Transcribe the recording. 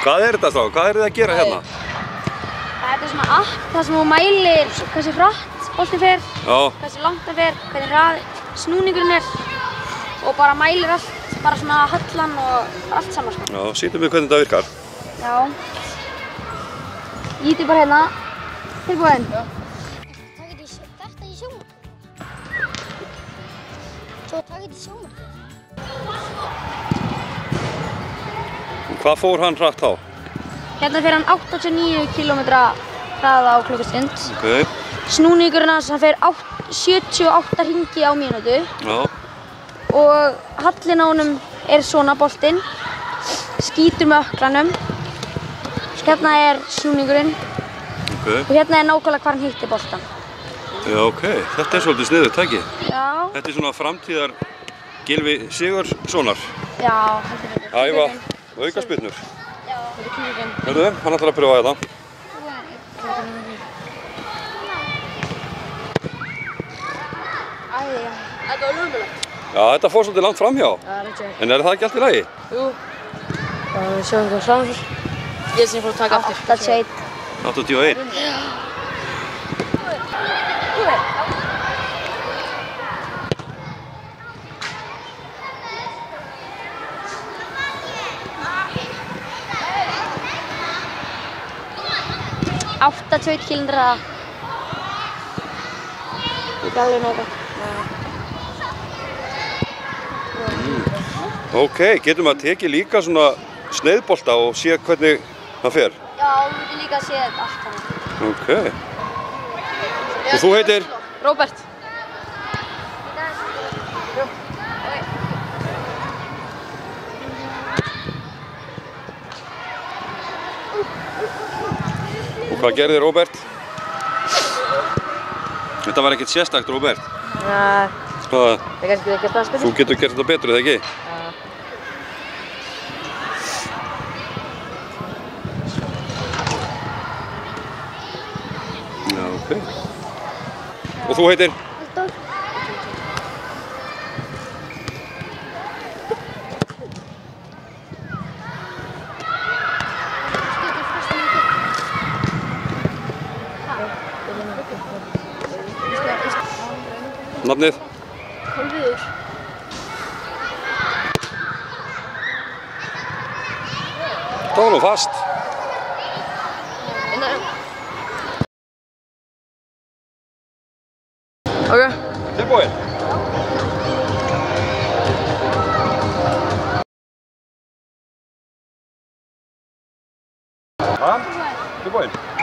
Hvað er þetta þá? Hvað er þið að gera hérna? Þetta er svona app þar sem þú mælir hversu hratt boltinn fer, hversu langt það fer, hvernig hraði snúningurinn er og bara mælir allt, bara svona hallan og allt saman sko. Já, sýnum við hvernig þetta virkar. Já. Íti bara hérna. Tilbúin. Takk þetta í sjónvarpið. Svo takk þetta í sjónvarpið. Hvað fór hann hratt þá? Hérna fer hann 89 km hraða á klukkustund. Okay. Snúningurinn hans hann fer 78 hringi á mínútu. Já. Og hallin á honum er svona boltinn. Skítur með ökklanum. Hérna er snúningurinn. Okay. Og hérna er nákvæmlega hvar hann hittir boltan. Já, ok. Þetta er svolítið sniðugt tæki. Já. Þetta er svona framtíðar Gylfi Sigurðssonar. Já, heldur betur. Æfa aukaspyrnur. Já. Þetta er kýrurinn. Hörðu, hann ætlar að pröfa þetta. Þetta var lögulegt. Já, þetta fór svolítið langt framhjá. Já, þetta er. En er það ekki allt í lagi? Jú. Já, við sjáum hvað framfyrir. Ég sem fór að taka aftur. 81. 81. Átta 21 km hraða. Ekki alveg nóg. Ok, getum við að tekið líka svona sneiðbolta og sé hvernig það fer? Já, við getum líka að sé allt hann. Ok. Og þú heitir? Róbert. Og hvað gerði Róbert? Þetta var ekkert sérstakt, Róbert. Nei. Hvað? Það er kannski ekki að staðspila. Þú getur gert þetta betur, eða ekki? Já, ok. Og þú heitir? Halldór. Nafnið? Kolviður. Það var nú fast. Ok. Tilbúin. Tilbúin.